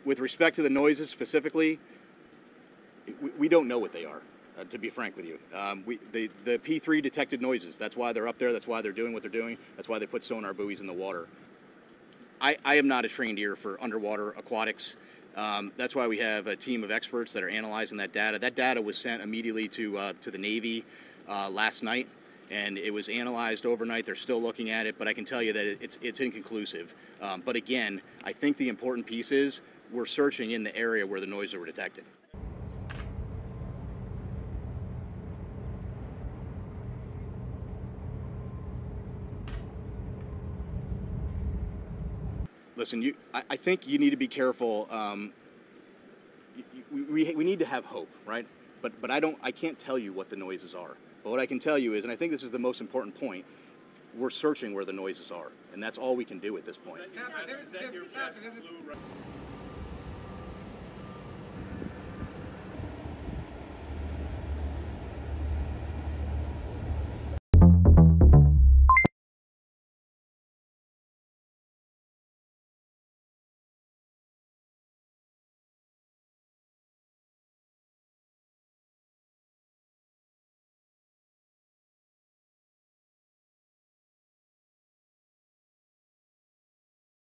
With respect to the noises specifically, we don't know what they are, to be frank with you. The P3 detected noises. That's why they're up there. That's why they're doing what they're doing. That's why they put sonar buoys in the water. I am not a trained ear for underwater aquatics. That's why we have a team of experts that are analyzing that data. That data was sent immediately to the Navy last night, and it was analyzed overnight. They're still looking at it, but I can tell you that it's inconclusive. But again, I think the important piece is we're searching in the area where the noises were detected. Listen, I think you need to be careful. We need to have hope, right? But I can't tell you what the noises are. But what I can tell you is, and I think this is the most important point, we're searching where the noises are, and that's all we can do at this point.